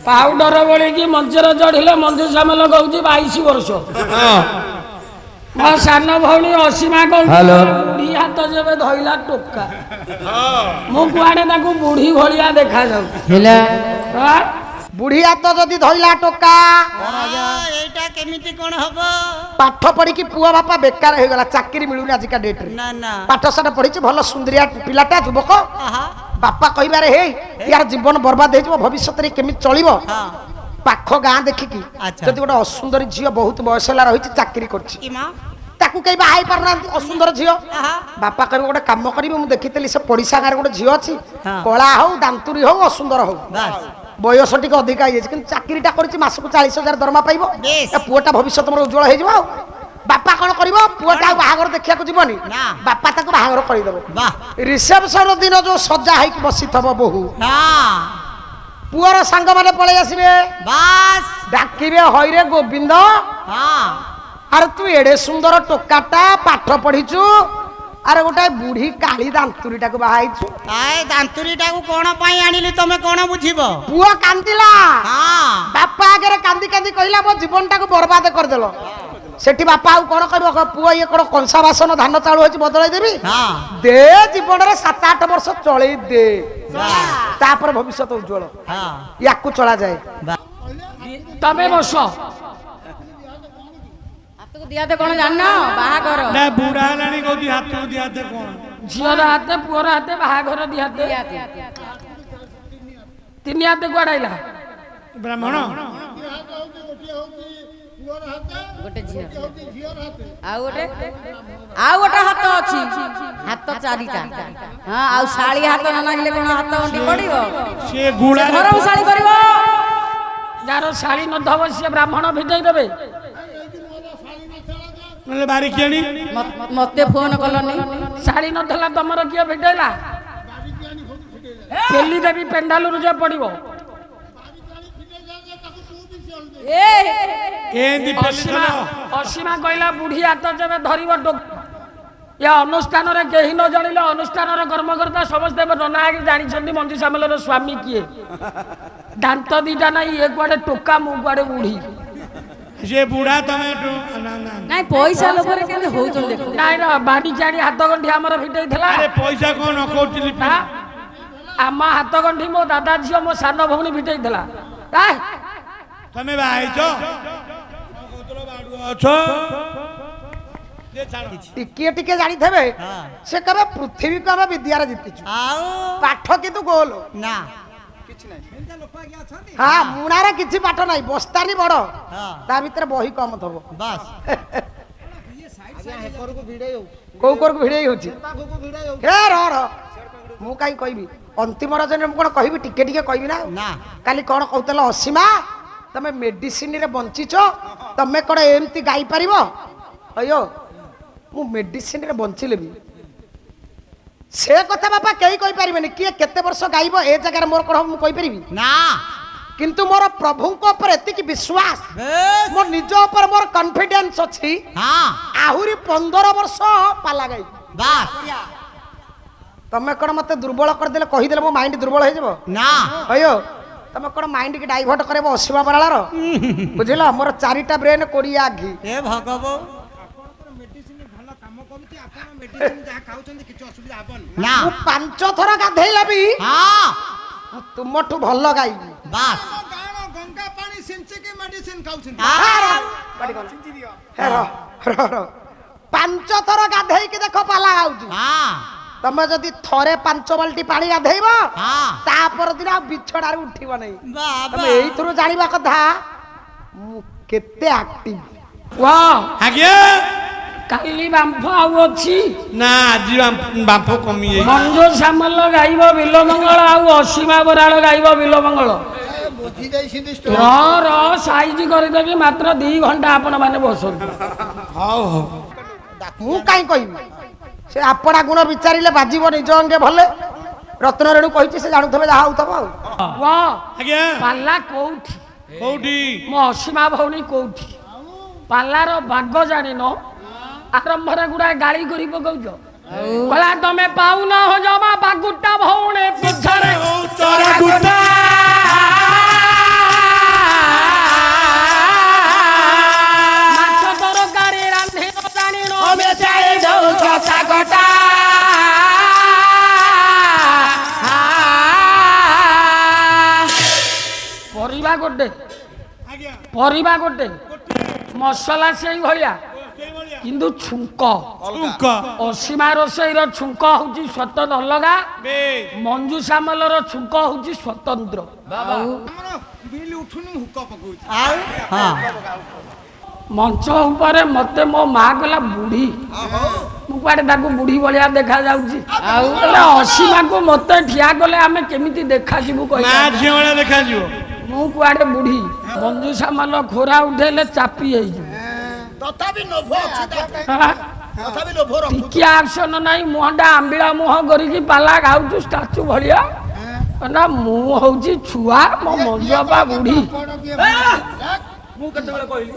Powder ବୋଳିକି ମଞ୍ଚରେ ଚଢିଲେ ମଞ୍ଜୁ ସାମଲ କହୁଛି 22 ବର୍ଷ। ମୋ ସାନ ଭଉଣୀ ଅସୀମା କହୁଛି ବୁଢୀ ହାତ ଯେବେ ଧଇଲା ଟୋକା। ମୁଁ କୁଆଡେ ତାକୁ ବୁଢୀ ଭଳିଆ ଦେଖାଯାଉଛି। ବୁଢୀ ହାତ ଯଦି ଧଇଲା ଟୋକା ଏଇଟା କେମିତି କଣ ହବ? ପାଠ ପଢିକି ପୁଅ ବାପା ବେକାର ହେଇଗଲା, ଚାକିରି ମିଳୁନି ଆଜିକା ଡେଟରେ। ନା ନା ପାଠ ସାଠ ପଢିଛି, ଭଲ ସୁନ୍ଦରିଆ ପିଲାଟା ଯୁବକ। ବାପା କହିବାରେ ହେଇ ୟାର ଜୀବନ ବର୍ବାଦ ହେଇଯିବ, ଭବିଷ୍ୟତରେ କେମିତି ଚଳିବ। ପାଖ ଗାଁ ଦେଖିକି ଯଦି ଗୋଟେ ଅସୁନ୍ଦରୀ ଝିଅ ବହୁତ ବୟସ ହେଲା ରହିଛି, ଚାକିରି କରୁଛି, ତାକୁ କେହି ବାହା ହେଇ ପାରୁନାହାନ୍ତି, ଅସୁନ୍ଦର ଝିଅ। ବାପା କହିବେ ଗୋଟେ କାମ କରିବି, ମୁଁ ଦେଖିଥିଲି ସେ ପଡିଶା ଗାଁରେ ଗୋଟେ ଝିଅ ଅଛି, କଳା ହଉ ଦାନ୍ତୁରୀ ହଉ ଅସୁନ୍ଦର ହଉ, ବୟସ ଟିକେ ଅଧିକା ହେଇଯାଇଛି କିନ୍ତୁ ଚାକିରିଟା କରିଛି, ମାସକୁ 40,000 ଦରମା ପାଇବ, ପୁଅଟା ଭବିଷ୍ୟତ ମୋର ଉଜ୍ଜଳ ହେଇଯିବ। ଆଉ ବାପା କଣ କରିବ, ପୁଅଟା ଆଉ ବାହାଘର ଦେଖିବାକୁ ଯିବନି, ବାପା ତାକୁ ବାହାଘର କରିଦେବ। ରିସେପସନ ଦିନ ଯୋଉ ସଜା ହେଇକି ବସିଥବ ବୋହୁ, ପୁଅର ସାଙ୍ଗମାନେ ପଳେଇ ଆସିବେ, ଡାକିବେ ହଇରେ ଗୋବିନ୍ଦ, ଆରେ ତୁ ଏଡେ ସୁନ୍ଦର ଟୋକାଟା, ପାଠ ପଢିଛୁ, ଆରେ ଗୋଟେ ବୁଢୀ କାଳି ଦାନ୍ତୁରୀଟାକୁ ବାହା ହେଇଛୁ। ଦାନ୍ତୁରୀଟାକୁ କଣ ପାଇଁ ଆଣିଲି ତମେ କଣ ବୁଝିବ? ପୁଅ କାନ୍ଦିଲା, ବାପା ଆଗରେ କାନ୍ଦି କାନ୍ଦି କହିଲା ମୋ ଜୀବନଟାକୁ ବର୍ବାଦ କରିଦେଲ। ସେଠି ବାପା ଆଉ କଣ କହିବ, ପୁଅ ଇଏ କଣ କଂସା ବାସନ ଧାନ ଚାଉଳ ହେଇଛି ବଦଳେଇ ଦେବି, ଦେ ଜୀବନରେ 7-8 ବର୍ଷ ଚଳେଇ ଦେ, ତାପରେ ଭବିଷ୍ୟତ ଉଜ୍ଜଳ। ୟାକୁ ଚଳାଯାଏ। ତମେ ବସ। ଦିଆତେ କଣ ଜାଣିନ? ବାହାଘର ନା ବୁଢା ହେଲାଣି କହୁଛି ହାତକୁ ଦିଆତେ କଣ? ଝିଅର ହାତେ ପୁଅର ହାତେ ବାହାଘର ଦିହାତେ 3 ହାତେ କୁଆଡେ ଆଇଲା? ବ୍ରାହ୍ମଣ ଗୋଟେ ଝିଅ ଆଉ ଗୋଟେ ହାତ ଅଛି, ହାତ 4ଟା। ହଁ, ଆଉ ଶାଳି ହାତ ନ ନାଗିଲେ କଣ ହାତ ଗଣ୍ଠି ପଡିବ? ସେ ଗୁଳା ଧରମ ଶାଳି କରିବ। ଯାହାର ଶାଳି ନଥବ ସିଏ ବ୍ରାହ୍ମଣ ଭିଟେଇ ଦେବେ। ନହେଲେ ବାରିକିଆଣି ମତେ ଫୋନ କଲନି, ଶାଳି ନଥିଲା ତମର କିଏ ଭିଟେଇଲା? ପେଲି ଦେବି ପେଣ୍ଡାଲରୁ ଯେ ପଡିବ। ଅସୀମା କହିଲା ବୁଢୀ ହାତ ଯେବେ ଧରିବ ଏ ଅନୁଷ୍ଠାନରେ କେହି ନ ଜାଣିଲେ ଅନୁଷ୍ଠାନର କର୍ମକର୍ତ୍ତା ସମସ୍ତେ ନନା ଆଗେ ଜାଣିଛନ୍ତି ମଞ୍ଜୁ ସାମଲର ସ୍ୱାମୀ କିଏ। ଦାନ୍ତ 2ଟା ନାହିଁ, ଏ କୁଆଡେ ଟୋକା, ମୁଁ କୁଆଡେ ବୁଢୀ। ସେ ବୁଢା ତମେ ନାଇଁ ପଇସା ଲୋଭରେ କେମିତି ହଉଛନ୍ତି ଦେଖ। ନାଇଁ ନା ବାଡିକି ଆଣି ହାତ ଗଣ୍ଠି ଆମର ଭିଟେଇଥିଲା। ପଇସା କଣ ନ କହୁଥିଲି, ଆମ ହାତ ଗଣ୍ଠି ମୋ ଦାଦା ଝିଅ ମୋ ସାନ ଭଉଣୀ ଭିଟେଇଥିଲା। ତମେ ବାହା ହେଇଛ ଟିକିଏ ଟିକେ ଜାଣିଥିବେ, ସେ କେବେ ପୃଥିବୀକୁ ଆମେ ବିଦ୍ୟାରେ ଜିତିଛୁ, ପାଠ କିନ୍ତୁ ଗୋଲ ନା। ହଁ, ମୁଣାରେ କିଛି ପାଠ ନାହିଁ, ବସ୍ତାନି ବଡ, ତା ଭିତରେ ବହି କମ ଥବ। କୋଉ କରକୁ ଭିଡେଇ ହଉଛି? ମୁଁ କାହିଁ କହିବି, ଅନ୍ତିମ ରଜନୀରେ ମୁଁ କଣ କହିବି, ଟିକେ ଟିକେ କହିବି ନା। କାଲି କଣ କହୁଥିଲ ଅସୀମା, ତମେ ମେଡିସିନରେ ବଞ୍ଚିଛ, ତମେ କଣ ଏମିତି ଗାଇ ପାରିବ? ଅୟୋ ମୁଁ ମେଡିସିନରେ ବଞ୍ଚିଲେ ବି ସେ କଥା ବାପା କେହି କହିପାରିବେନି, କିଏ କେତେ ବର୍ଷ ଗାଇବ ଏ ଜାଗାରେ ମୋର କଣ ମୁଁ କହିପାରିବି ନା। କିନ୍ତୁ ମୋର ପ୍ରଭୁଙ୍କ ଉପରେ ଏତିକି ବିଶ୍ୱାସ, ମୋ ନିଜ ଉପରେ ମୋର କନଫିଡେନ୍ସ ଅଛି, ଆହୁରି 15 ବର୍ଷ ପାଲା ଗାଇ। ତମେ କଣ ମତେ ଦୁର୍ବଳ କରିଦେଲେ, କହିଦେଲେ ମୋ ମାଇଣ୍ଡ ଦୁର୍ବଳ ହେଇଯିବ ନା। ଅୟୋ ତମେ କଣ ମାଇଣ୍ଡ କି ଡାଇଭର୍ଟ କରିବ ଅସୀମା ବରାଳର, ବୁଝିଲ? ମୋର 4ଟା ବ୍ରେନ, 20 ଆଖି। ଏ ଭଗବାନ, ମୁଁ 5 ଥର ଗାଧେଇଲା ବି ତୁମଠୁ ଭଲ ଗାଇବି। ଗଙ୍ଗା ପାଣି ସିଞ୍ଚିକି ମେଡିସିନ ଖାଉଛନ୍ତି। 5 ଥର ଗାଧେଇକି ଦେଖ ପାଲା ଗାଉଛି। ତମେ ଯଦି ଥରେ 5 ବାଲ୍ଟି ପାଣି ଗାଧେଇବ, ତା ପରଦିନ ଆଉ ବିଛଣାରୁ ଉଠିବ ନାହିଁ। ତମେ ଏଇଥିରୁ ଜାଣିବା କଥା ମୁଁ କେତେ ଆକ୍ଟିଭ। ଆଜ୍ଞା କାଲି ବାମ୍ଫ ଆଉ ଅଛି ନା, ଆଜି ବାମ୍ଫ କମି ଯାଇଛି। ମଞ୍ଜୁ ସାମଲ ଗାଇବ ବିଲ ମଙ୍ଗଳ, ଆଉ ଅସୀମା ବରାଳ ଗାଇବ ବିଲ ମଙ୍ଗଳ। ସାଇଜ କରିଦେବି, ମାତ୍ର 2 ଘଣ୍ଟା ଆପଣ ମାନେ ବସନ୍ତୁ। ହଉ ହଉ, ମୁଁ କାହିଁ କହିବି, ସେ ଆପଣା ଗୁଣ ବିଚାରିଲେ ବାଜିବ ନିଜ ଅଙ୍ଗେ ଭଲେ। ରତ୍ନରେଣୁ କହିଛି, ସେ ଜାଣୁଥିବେ ଯାହା ହଉଥିବ। ଆଉ ଆଜ୍ଞା ପାଲା କୋଉଠି କୋଉଠି? ମୋ ଅସୀମା ଭଉଣୀ କୋଉଠି? ପାଲାର ବାଗ ଜାଣିନ, ଆରମ୍ଭରେ ଗୁଡାଏ ଗାଳି କରି ପକଉଛ। କହିଲା ତମେ ପାଉନ ଜମା ବାଗୁଟା ଭଉଣୀ ପିଛରେ ପରିବା ଗୋଟେ ଆଜ୍ଞା ପରିବା ଗୋଟେ ଗୋଟିଏ ମସଲା ସେଇ ଭଳିଆ ସେଇଭଳିଆ କିନ୍ତୁ ଛୁଙ୍କ ଛୁଙ୍କ ଅସୀମା ରୋଷେଇର ଛୁଙ୍କ ହଉଛି ସ୍ୱତନ୍ତ୍ର ଅଲଗା ବେ ମଞ୍ଜୁ ସାମଲର ଛୁଙ୍କ ହଉଛି ସ୍ୱତନ୍ତ୍ର ଆମର ବିଲ୍ ଉଠୁନି ମୁଁ ହୁକ ପକଉଛି ମଞ୍ଚ ଉପରେ ମତେ ମୋ ମା କହିଲା ବୁଢୀ ମୁଁ କୁଆଡେ ତାକୁ ବୁଢୀ ଭଳିଆ ଦେଖା ଯାଉଛି ଆଉ ଅସୀମାକୁ ମତେ ଠିଆ କଲେ ଆମେ କେମିତି ଦେଖାଯିବୁ ମା କହିଲା ଝିଅ ଭଳିଆ ଦେଖାଯିବ ମୁଁ କୁଆଡେ ବୁଢୀ ମଞ୍ଜୁ ସାମଲ ଖୋରା ଉଠେଇଲେ ଚାପି ହେଇଯିବ ତଥାପି ଲୋଭ ଅଛି ତା ହାଁ? ତଥାପି ଲୋଭ ରଖୁଛୁ ଟିକେ ଆକ୍ସନ ନାହିଁ ମୁହଁଟା ଆମ୍ବିଳା ମୁହଁ କରିକି ପାଲା ଖାଉଛୁ ଷ୍ଟାଚୁ ଭଳିଆ ନା ମୁଁ ହଉଛି ଛୁଆ ମୋ ମଞ୍ଜୁ ବାପା ବୁଢୀ ମୁଁ କେତେବେଳେ କହିଲି